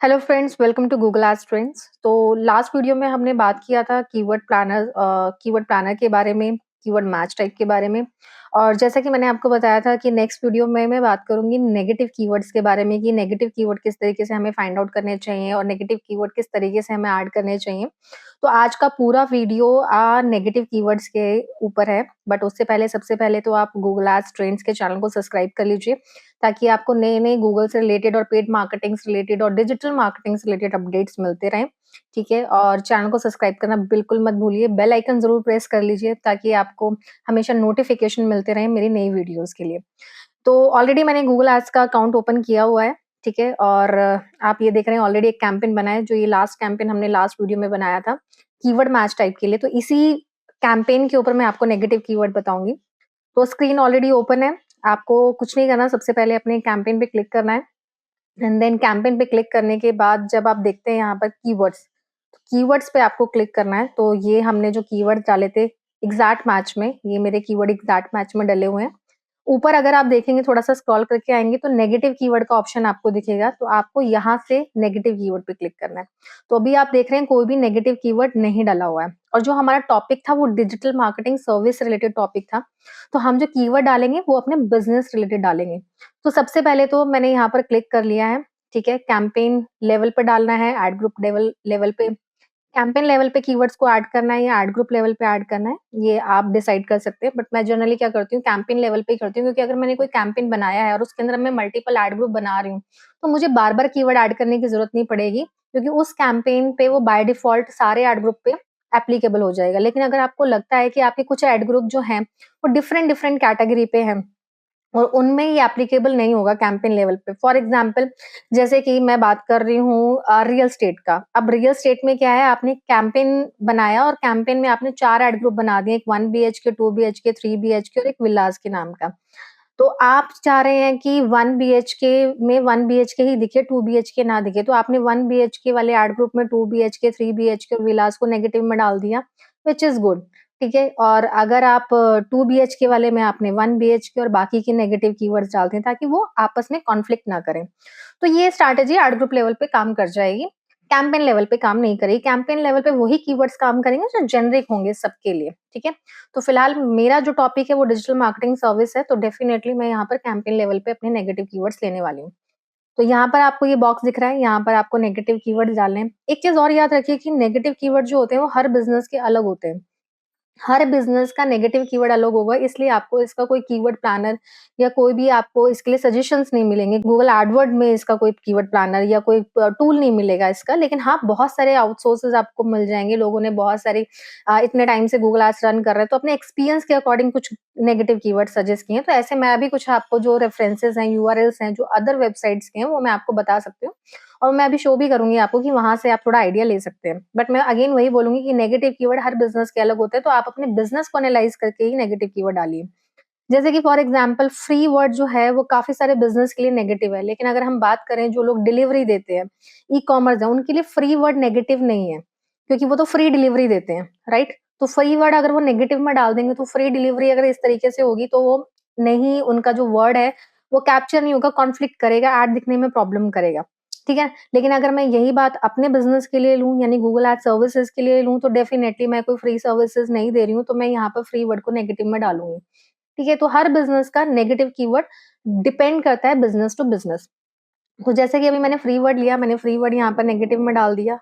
Hello friends, welcome to Google ads trends. तो last video में हमने बात किया था कीवर्ड प्लानर के बारे में, कीवर्ड मैच टाइप के बारे में। और जैसा कि मैंने आपको बताया था कि नेक्स्ट वीडियो में मैं बात करूंगी नेगेटिव कीवर्ड्स के बारे में कि नेगेटिव कीवर्ड किस तरीके से हमें फाइंड आउट करने चाहिए और नेगेटिव कीवर्ड किस तरीके से हमें ऐड करने चाहिए। तो आज का पूरा वीडियो नेगेटिव कीवर्ड्स के ऊपर है। बट उससे पहले सबसे पहले तो आप गूगल एड्स ट्रेंड्स के चैनल को सब्सक्राइब कर लीजिए, ताकि आपको नए-नए गूगल से रिलेटेड और पेड मार्केटिंग से रिलेटेड और डिजिटल मार्केटिंग से रिलेटेड अपडेट्स मिलते रहें, ठीक है? और चैनल को सब्सक्राइब करना बिल्कुल मत भूलिए, बेल आइकन ज़रूर प्रेस कर लीजिए ताकि आपको हमेशा नोटिफ़िकेशन मिलते रहें मेरी नई वीडियोज़ के लिए। तो ऑलरेडी मैंने गूगल एड्स का अकाउंट ओपन किया हुआ है, ठीक है? और आप ये देख रहे हैं ऑलरेडी एक कैंपेन बना है, जो ये लास्ट कैंपेन हमने लास्ट वीडियो में बनाया था, कीवर्ड मैच टाइप के लिए। तो इसी कैंपेन के ऊपर मैं आपको नेगेटिव कीवर्ड बताऊँगी। तो स्क्रीन ऑलरेडी ओपन है, आपको कुछ नहीं करना, सबसे पहले अपने कैंपेन पे क्लिक करना है एंड देन कैंपेन पे क्लिक करने के बाद जब आप देखते हैं यहाँ पर कीवर्ड्स, तो कीवर्ड्स पे आपको क्लिक करना है। तो ये हमने जो कीवर्ड डाले थे एग्जैक्ट मैच में, ये मेरे कीवर्ड एग्जैक्ट मैच में डले हुए हैं। ऊपर अगर आप देखेंगे थोड़ा-सा स्क्रॉल करके आएँगे तो नेगेटिव कीवर्ड का ऑप्शन आपको दिखेगा, तो आपको यहाँ से नेगेटिव कीवर्ड पे क्लिक करना है। तो अभी आप देख रहे हैं कोई भी नेगेटिव कीवर्ड नहीं डला हुआ है और जो हमारा टॉपिक था वो डिजिटल मार्केटिंग सर्विस से रिलेटेड टॉपिक था। तो हम जो कीवर्ड डालेंगे वो अपने बिज़नेस रिलेटेड डालेंगे। तो सबसे पहले तो मैंने यहाँ पर क्लिक कर लिया है, ठीक है? कैंपेन लेवल पे डालना है, एड ग्रुप लेवल लेवल पे कैंपेन लेवल पे कीवर्ड्स को ऐड करना है या एड ग्रुप लेवल पे ऐड करना है, ये आप डिसाइड कर सकते हैं। बट मैं जनरली क्या करती हूँ, कैंपेन लेवल पे ही करती हूँ, क्योंकि अगर मैंने कोई कैंपेन बनाया है और उसके अंदर मैं मल्टीपल एड ग्रुप बना रही हूँ, तो मुझे बार-बार कीवर्ड ऐड करने की ज़रूरत नहीं पड़ेगी, क्योंकि उस कैंपेन पे वो बाय डिफ़ॉल्ट सारे एड ग्रुप पे एप्लीकेबल हो जाएगा। लेकिन अगर आपको लगता है कि आपके कुछ एड ग्रुप जो हैं, वो डिफरेंट-डिफरेंट कैटेगरी पे हैं और उनमें ये एप्लीकेबल नहीं होगा कैंपेन लेवल पे। फॉर एग्ज़ाम्पल, जैसे कि मैं बात कर रही हूँ रियल एस्टेट का। अब रियल एस्टेट में क्या है, आपने कैंपेन बनाया और कैंपेन में आपने 4 एड ग्रुप बना दिए, एक 1 बीएचके, 2 बीएचके, 3 बीएचके और एक विलास के नाम का। तो आप चाह रहे हैं कि 1 बीएचके में 1 बीएचके ही दिखे, 2 बीएचके ना दिखे, तो आपने 1 बीएचके वाले एड ग्रुप में 2 बीएचके, 3 बीएचके और विलास को नेगेटिव में डाल दिया, व्हिच इज़ गुड, ठीक है? और अगर आप 2 बीएचके वाले में आपने 1 बीएचके और बाकी के नेगेटिव कीवर्ड्स डाल दें, ताकि वो आपस में कॉन्फ्लिक्ट ना करें। तो ये स्ट्रैटेजी एड ग्रुप लेवल पे काम कर जाएगी, कैंपेन लेवल पे काम नहीं करेगी। कैंपेन लेवल पे वही कीवर्ड्स काम करेंगे जो जेनेरिक होंगे सबके लिए, ठीक है? तो फिलहाल मेरा जो टॉपिक है वो डिजिटल मार्केटिंग सर्विस है, तो डेफिनिटली मैं यहाँ पर कैंपेन लेवल पे अपने नेगेटिव कीवर्ड्स लेने वाली हूँ। तो यहाँ पर आपको ये बॉक्स दिख रहा है, यहाँ पर आपको नेगेटिव कीवर्ड्स डालने हैं। एक चीज़ और याद रखिए कि नेगेटिव कीवर्ड जो होते हैं वो हर बिज़नेस के अलग होते हैं। हर बिज़नेस का नेगेटिव कीवर्ड अलग होगा, इसलिए आपको इसका कोई कीवर्ड प्लानर या कोई भी आपको इसके लिए सजेशंस नहीं मिलेंगे। गूगल एडवर्ड में इसका कोई कीवर्ड प्लानर या कोई टूल नहीं मिलेगा इसका। लेकिन हाँ, बहुत सारे आउटसोर्सेज़ आपको मिल जाएँगे। लोगों ने बहुत सारी इतने टाइम से गूगल एड्स रन कर रहे हैं, तो अपने एक्सपीरियंस के अकॉर्डिंग कुछ नेगेटिव कीवर्ड सजेस्ट किए हैं। तो ऐसे मैं भी कुछ आपको जो रेफरेंसेस हैं, यूआरएल्स हैं, जो अदर वेबसाइट्स के हैं, वो मैं आपको बता सकती हूँ। और मैं अभी शो भी करूँगी आपको कि वहाँ से आप थोड़ा आइडिया ले सकते हैं। बट मैं अगेन वही बोलूँगी कि नेगेटिव कीवर्ड हर बिज़नेस के अलग होते हैं, तो आप अपने बिज़नेस को एनालाइज़ करके ही नेगेटिव कीवर्ड डालिए। जैसे कि फॉर एग्ज़ाम्पल फ्री वर्ड जो है वो काफ़ी सारे बिज़नेस के लिए नेगेटिव है, लेकिन अगर हम बात करें जो लोग डिलीवरी देते हैं, ई-कॉमर्स है, उनके लिए फ्री वर्ड नेगेटिव नहीं है, क्योंकि वो तो फ्री डिलीवरी देते हैं, राइट? तो फ्री वर्ड अगर वो नेगेटिव में डाल देंगे तो फ्री डिलीवरी अगर इस तरीके से होगी तो वो नहीं, उनका जो वर्ड है वो कैप्चर नहीं होगा, कॉन्फ्लिक्ट करेगा, ऐड दिखने में प्रॉब्लम करेगा, ठीक है? लेकिन अगर मैं यही बात अपने बिज़नेस के लिए लूँ, यानी गूगल एड्स सर्विसेज़ के लिए लूँ, तो डेफिनिटली मैं कोई फ्री सर्विसेज़ नहीं दे रही हूँ, तो मैं यहाँ पर फ्री वर्ड को नेगेटिव में डालूँगी। ठीक है? तो हर बिज़नेस का नेगेटिव कीवर्ड डिपेंड करता है बिज़नेस टू बिज़नेस। तो जैसे कि अभी मैंने फ्री वर्ड लिया, मैंने फ्री वर्ड यहाँ पर नेगेटिव में डाल दिया।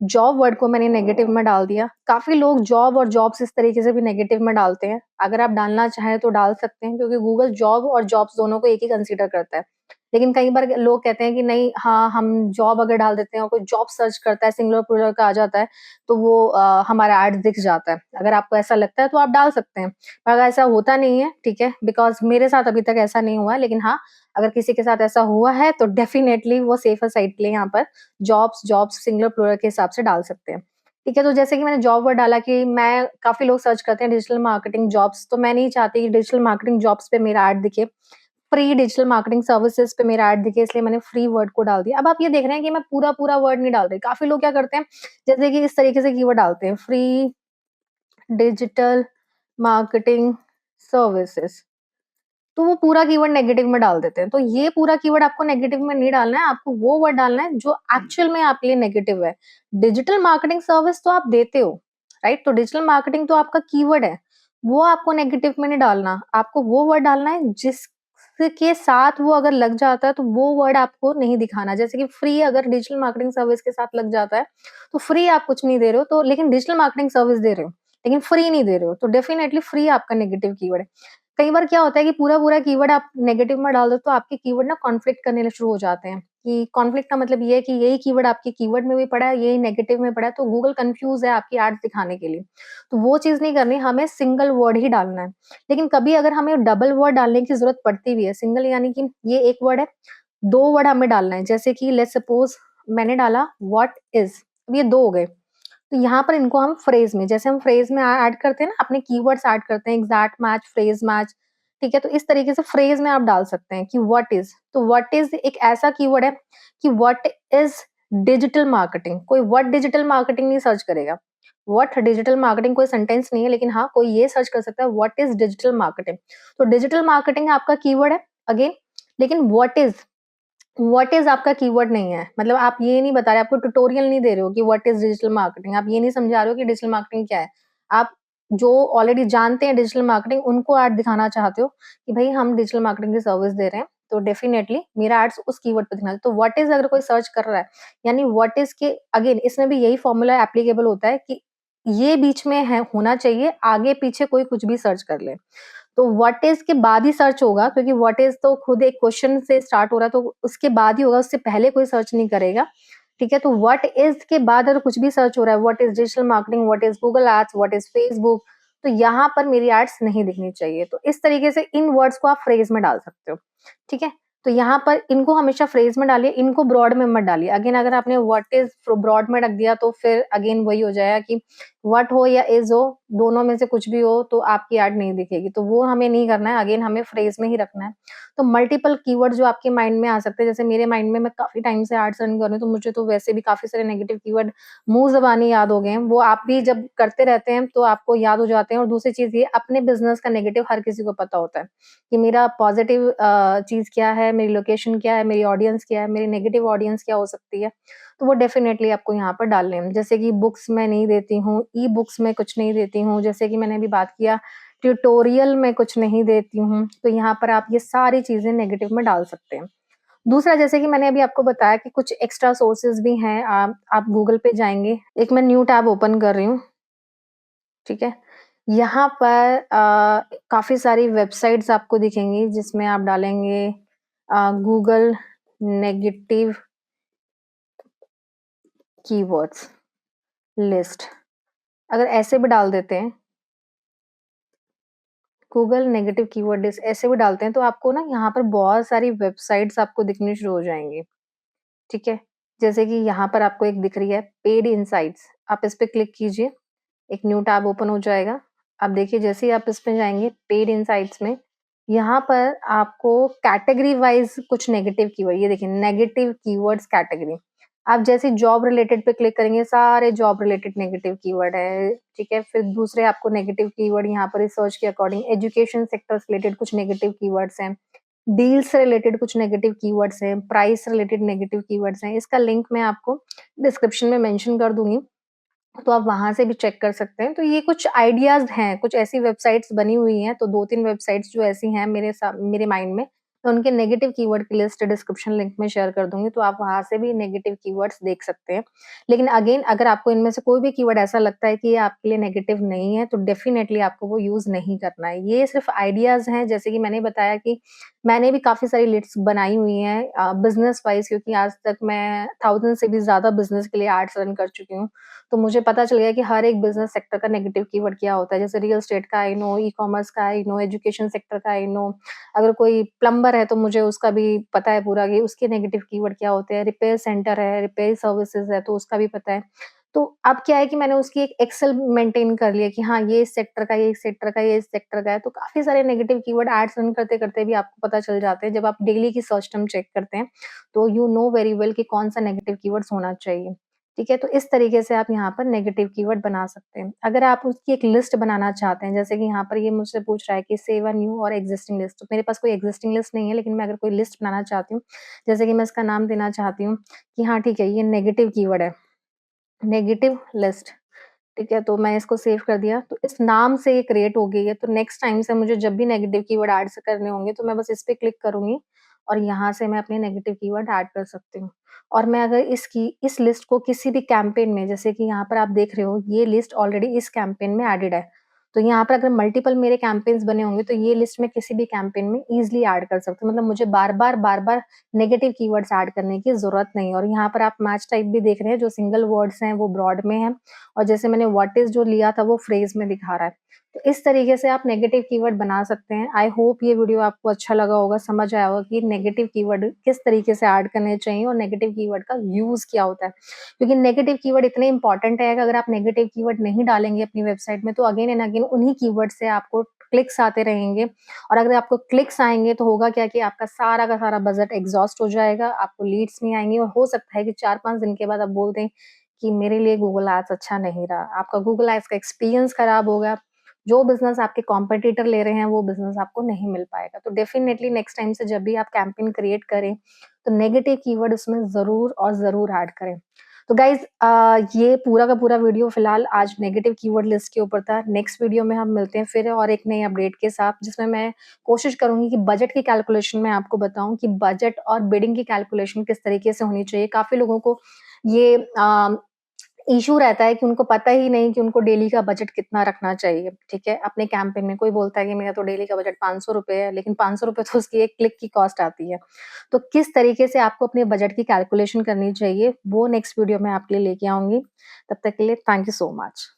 जॉब वर्ड को मैंने नेगेटिव में डाल दिया। काफ़ी लोग जॉब और जॉब्स इस तरीके से भी नेगेटिव में डालते हैं। अगर आप डालना चाहें तो डाल सकते हैं, क्योंकि गूगल जॉब और जॉब्स दोनों को एक ही कंसीडर करता है। लेकिन कई बार लोग कहते हैं कि नहीं, हाँ, हम जॉब अगर डाल देते हैं और कोई जॉब सर्च करता है, सिंगुलर प्लुरल का आ जाता है, तो वो हमारा एड दिख जाता है। अगर आपको ऐसा लगता है तो आप डाल सकते हैं। पर अगर ऐसा होता नहीं है, ठीक है? बिकॉज़ मेरे साथ अभी तक ऐसा नहीं हुआ है, लेकिन हाँ, अगर किसी के साथ ऐसा हुआ है तो डेफिनिटली वो सेफर साइड के लिए यहाँ पर जॉब्स, जॉब्स सिंगुलर प्लुरल के हिसाब से डाल सकते हैं। ठीक है? तो जैसे कि मैंने जॉब वर्ड डाला कि मैं, काफ़ी लोग सर्च करते हैं डिजिटल मार्केटिंग जॉब्स, तो मैं नहीं चाहती कि डिजिटल मार्केटिंग जॉब्स पे मेरा ऐड दिखे। फ्री डिजिटल मार्केटिंग सर्विसेज़ पे मेरा ऐड दिखे, इसलिए मैंने फ्री वर्ड को डाल दिया। अब आप ये देख रहे हैं कि मैं पूरा-पूरा वर्ड नहीं डाल रही। काफ़ी लोग क्या करते हैं, जैसे कि इस तरीके से कीवर्ड डालते हैं, फ्री डिजिटल मार्केटिंग सर्विसेज़। तो वो पूरा कीवर्ड नेगेटिव में डाल देते हैं। तो ये पूरा कीवर्ड आपको नेगेटिव में नहीं डालना है, आपको वो वर्ड डालना है जो एक्चुअल में आपके लिए नेगेटिव है। डिजिटल मार्केटिंग सर्विस तो आप देते हो, राइट? तो डिजिटल मार्केटिंग तो आपका कीवर्ड है, वो आपको नेगेटिव में नहीं डालना। आपको वो वर्ड डालना है जिसके साथ वो अगर लग जाता है तो वो वर्ड आपको नहीं दिखाना। जैसे कि फ्री अगर डिजिटल मार्केटिंग सर्विस के साथ लग जाता है, तो फ्री आप कुछ नहीं दे रहे हो, तो लेकिन डिजिटल मार्केटिंग सर्विस दे रहे हो, लेकिन फ्री नहीं दे रहे हो, तो डेफिनिटली फ्री आपका नेगेटिव कीवर्ड है। कई बार क्या होता है कि पूरा-पूरा कीवर्ड आप नेगेटिव में डाल दो तो आपके कीवर्ड ना कॉन्फ्लिक्ट करने शुरू हो जाते हैं, कि कॉन्फ्लिक्ट का मतलब ये है कि यही कीवर्ड आपके कीवर्ड में भी पड़ा है, यही नेगेटिव में पड़ा है, तो गूगल कन्फ्यूज़ है आपकी एड्स दिखाने के लिए। तो वो चीज़ नहीं करनी, हमें सिंगल वर्ड ही डालना है। लेकिन कभी अगर हमें डबल वर्ड डालने की ज़रूरत पड़ती भी है, सिंगल यानी कि ये 1 वर्ड है, 2 वर्ड हमें डालना है। जैसे कि लेट्स सपोज़ मैंने डाला व्हाट इज़, अब ये 2 हो गए। तो यहाँ पर इनको हम फ्रेज़ में, जैसे हम फ्रेज़ में ऐड करते हैं ना, अपने कीवर्ड्स ऐड करते हैं, एग्ज़ैक्ट मैच, फ्रेज़ मैच, ठीक है? तो इस तरीके से फ्रेज़ में आप डाल सकते हैं कि व्हाट इज़। तो व्हाट इज़ एक ऐसा कीवर्ड है कि व्हाट इज़ डिजिटल मार्केटिंग। कोई व्हाट डिजिटल मार्केटिंग नहीं सर्च करेगा। व्हाट डिजिटल मार्केटिंग कोई सेंटेंस नहीं है, लेकिन हाँ, कोई ये सर्च कर सकता है व्हाट इज़ डिजिटल मार्केटिंग। तो डिजिटल मार्केटिंग आपका कीवर्ड है अगेन, लेकिन व्हाट इज़ आपका कीवर्ड नहीं है। मतलब आप ये नहीं बता रहे, आपको ट्यूटोरियल नहीं दे रहे हो कि व्हाट इज़ डिजिटल मार्केटिंग। आप ये नहीं समझा रहे हो कि डिजिटल मार्केटिंग क्या है। आप जो ऑलरेडी जानते हैं डिजिटल मार्केटिंग, उनको ऐड दिखाना चाहते हो कि भई हम डिजिटल मार्केटिंग की सर्विस दे रहे हैं, तो डेफिनिटली मेरा एड्स उस कीवर्ड पे दिखना है। तो व्हाट इज़ अगर कोई सर्च कर रहा है, यानी व्हाट इज़ के अगेन इसमें भी यही फॉर्मूला एप्लीकेबल होता है कि ये बीच में है होना चाहिए, आगे-पीछे कोई कुछ भी सर्च कर ले। तो व्हाट इज़ के बाद ही सर्च होगा, क्योंकि व्हाट इज़ तो खुद एक क्वेश्चन से स्टार्ट हो रहा है, तो उसके बाद ही होगा, उससे पहले कोई सर्च नहीं करेगा, ठीक है? तो व्हाट इज़ के बाद अगर कुछ भी सर्च हो रहा है, what is digital marketing, what is Google ads, what is Facebook, तो यहाँ पर मेरी एड्स नहीं दिखनी चाहिए। तो इस तरीके से इन वर्ड्स को आप फ्रेज़ में डाल सकते हो, ठीक है? तो यहाँ पर इनको हमेशा फ्रेज़ में डालिए, इनको ब्रॉड में मत डालिए। अगेन अगर आपने व्हाट इज़ ब्रॉड में रख दिया तो फिर अगेन वही हो जाएगा कि व्हाट हो या इज़ हो, दोनों में से कुछ भी हो तो आपकी ऐड नहीं दिखेगी, तो वो हमें नहीं करना है, अगेन हमें फ्रेज़ में ही रखना है। तो मल्टीपल कीवर्ड जो आपके माइंड में आ सकते हैं, जैसे मेरे माइंड में मैं काफ़ी टाइम से एड्स रन कर रही हूँ, तो मुझे तो वैसे भी काफ़ी सारे नेगेटिव कीवर्ड मुँह ज़बानी याद हो गए हैं। वो आप भी जब करते रहते हैं, तो आपको याद हो जाते हैं। और दूसरी चीज़ ये, अपने बिज़नेस का नेगेटिव हर किसी को पता होता है, कि मेरा पॉज़िटिव चीज़ क्या है, मेरी लोकेशन क्या है, मेरी ऑडियंस क्या है, मेरी नेगेटिव ऑडियंस क्या हो सकती है। तो वो डेफ़िनेटली आपको यहाँ पर डालने हैं। जैसे कि बुक्स मैं नहीं देती हूँ, ई-बुक्स में कुछ नहीं देती हूँ, जैसे कि मैंने अभी बात किया ट्यूटोरियल में कुछ नहीं देती हूँ, तो यहाँ पर आप ये सारी चीज़ें नेगेटिव में डाल सकते हैं। दूसरा, जैसे कि मैंने अभी आपको बताया कि कुछ एक्स्ट्रा सोर्सेज़ भी हैं, आप गूगल पे जाएँगे, एक मैं न्यू टैब ओपन कर रही हूँ, ठीक है? यहाँ पर काफ़ी सारी वेबसाइट्स आपको दिखेंगी जिसमें आप डालेंगे गूगल नेगेटिव कीवर्ड्स लिस्ट, अगर ऐसे भी डाल देते हैं, गूगल नेगेटिव कीवर्ड लिस्ट ऐसे भी डालते हैं, तो आपको ना यहाँ पर बहुत सारी वेबसाइट्स आपको दिखनी शुरू हो जाएँगी, ठीक है? जैसे कि यहाँ पर आपको एक दिख रही है पेड इनसाइट्स, आप इस पे क्लिक कीजिए, एक न्यू टैब ओपन हो जाएगा। अब देखिए जैसे ही आप इसमें जाएँगे पेड इनसाइट्स में, यहाँ पर आपको कैटेगरी वाइज़ कुछ नेगेटिव कीवर्ड, ये देखिए नेगेटिव कीवर्ड्स कैटेगरी। आप जैसे जॉब रिलेटेड पे क्लिक करेंगे, सारे जॉब रिलेटेड नेगेटिव कीवर्ड है, ठीक है? फिर दूसरे आपको नेगेटिव कीवर्ड यहाँ पर रिसर्च के अकॉर्डिंग एजुकेशन सेक्टर से रिलेटेड कुछ नेगेटिव कीवर्ड्स हैं, डील से रिलेटेड कुछ नेगेटिव कीवर्ड्स हैं, प्राइस से रिलेटेड नेगेटिव कीवर्ड्स हैं। इसका लिंक मैं आपको डिस्क्रिप्शन में मेंशन कर दूँगी। तो आप वहाँ से भी चेक कर सकते हैं। तो ये कुछ आइडियाज़ हैं, कुछ ऐसी वेबसाइट्स बनी हुई हैं, तो 2-3 वेबसाइट्स जो ऐसी हैं मेरे माइंड में, मैं उनके नेगेटिव कीवर्ड की लिस्ट डिस्क्रिप्शन लिंक में शेयर कर दूँगी, तो आप वहाँ से भी नेगेटिव कीवर्ड्स देख सकते हैं। लेकिन अगेन अगर आपको इनमें से कोई भी कीवर्ड ऐसा लगता है कि ये आपके लिए नेगेटिव नहीं है, तो डेफ़िनेटली आपको वो यूज़ नहीं करना है। ये सिर्फ़ आइडियाज़ हैं, जैसे कि मैंने बताया कि मैंने भी काफ़ी सारी लिस्ट्स बनाई हुई हैं बिज़नेस वाइज़, क्योंकि आज तक मैं 1000 से भी ज़्यादा बिज़नेस के लिए एड्स रन कर चुकी हूँ। तो मुझे पता चल गया कि हर एक बिज़नेस सेक्टर का नेगेटिव कीवर्ड क्या होता है। जैसे रियल एस्टेट का आई नो, ई-कॉमर्स का आई नो, एजुकेशन सेक्टर का आई नो। अगर कोई प्लम्बर है तो मुझे उसका भी पता है पूरा कि उसके नेगेटिव कीवर्ड क्या होते हैं। रिपेयर सेंटर है, रिपेयर सर्विसेज़ है तो उसका भी पता है। तो अब क्या है कि मैंने उसकी एक एक्सेल मेंटेन कर लिया कि हाँ, ये इस सेक्टर का, ये इस सेक्टर का, ये इस सेक्टर का है। तो काफ़ी सारे नेगेटिव कीवर्ड एड्स रन करते-करते भी आपको पता चल जाते हैं। जब आप डेली की सर्च टर्म चेक करते हैं, तो यू नो वेरी वेल कि कौन-सा नेगेटिव कीवर्ड्स होना चाहिए। ठीक है? तो इस तरीके से आप यहाँ पर नेगेटिव कीवर्ड बना सकते हैं। अगर आप उसकी एक लिस्ट बनाना चाहते हैं, जैसे कि यहाँ पर ये मुझसे पूछ रहा है कि सेव अ न्यू और एक्जिस्टिंग लिस्ट, तो मेरे पास कोई एक्जिस्टिंग लिस्ट नहीं है, लेकिन मैं अगर कोई लिस्ट बनाना चाहती हूँ, जैसे कि मैं इसका नाम देना चाहती हूँ कि हाँ, ठीक है, ये नेगेटिव कीवर्ड है, नेगेटिव लिस्ट। ठीक है, तो मैं इसको सेव कर दिया, तो इस नाम से ये क्रिएट हो गई है, तो नेक्स्ट टाइम से मुझे जब भी नेगेटिव कीवर्ड ऐड से करने होंगे, तो मैं बस इस पे क्लिक करूँगी और यहाँ से मैं अपने नेगेटिव कीवर्ड ऐड कर सकती हूँ। और मैं अगर इस लिस्ट को किसी भी कैंपेन में, जैसे कि यहाँ पर आप देख रहे हो, ये लिस्ट ऑलरेडी इस कैंपेन में एडेड है। तो यहाँ पर अगर मल्टीपल मेरे कैंपेन्स बने होंगे, तो ये लिस्ट मैं किसी भी कैंपेन में ईज़िली ऐड कर सकती हूँ। मतलब मुझे बार-बार नेगेटिव कीवर्ड्स ऐड करने की ज़रूरत नहीं है। और यहाँ पर आप मैच टाइप भी देख रहे हैं, जो सिंगल वर्ड्स हैं, वो ब्रॉड में है। और जैसे मैंने व्हाट इज़ जो लिया था वो फ्रेज़ में दिखा रहा है। तो इस तरीके से आप नेगेटिव कीवर्ड बना सकते हैं। आई होप ये वीडियो आपको अच्छा लगा होगा, समझ आया होगा कि नेगेटिव कीवर्ड किस तरीके से ऐड करने चाहिए और नेगेटिव कीवर्ड का यूज़ क्या होता है। क्योंकि नेगेटिव कीवर्ड इतने इम्पोर्टेंट है कि अगर आप नेगेटिव कीवर्ड नहीं डालेंगे अपनी वेबसाइट में, तो अगेन एंड अगेन उन्हीं कीवर्ड से आपको क्लिक्स आते रहेंगे। और अगर आपको क्लिक्स आएँगे तो होगा क्या कि आपका सारा का सारा बजट एग्ज़ॉस्ट हो जाएगा, आपको लीड्स नहीं आएँगी और हो सकता है कि 4-5 दिन के बाद आप बोल दें कि मेरे लिए गूगल एड्स अच्छा नहीं रहा। आपका गूगल एड्स का एक्सपीरियंस खराब होगा। जो बिज़नेस आपके कॉम्पिटिटर ले रहे हैं, वो बिज़नेस आपको नहीं मिल पाएगा। तो डेफ़िनिटली नेक्स्ट टाइम से जब भी आप कैंपेन क्रिएट करें, तो नेगेटिव कीवर्ड उसमें ज़रूर और ज़रूर ऐड करें। तो गाइज़ ये पूरा का पूरा वीडियो फ़िलहाल आज नेगेटिव कीवर्ड लिस्ट के ऊपर था। नेक्स्ट वीडियो में हम मिलते हैं फिर और एक नई अपडेट के साथ, जिसमें मैं कोशिश करूँगी कि बजट की कैलकुलेशन मैं आपको बताऊँ कि बजट और बिडिंग की कैलकुलेशन किस तरीके से होनी चाहिए। काफ़ी लोगों को ये इश्यू रहता है कि उनको पता ही नहीं कि उनको डेली का बजट कितना रखना चाहिए, ठीक है? अपने कैंपेन में कोई बोलता है कि मेरा तो डेली का बजट ₹500 है, लेकिन ₹500 तो उसकी एक क्लिक की कॉस्ट आती है। तो किस तरीके से आपको अपने बजट की कैलकुलेशन करनी चाहिए, वो नेक्स्ट वीडियो में आपके लिए लेके आऊँगी। तब तक के लिए थैंक यू सो मच।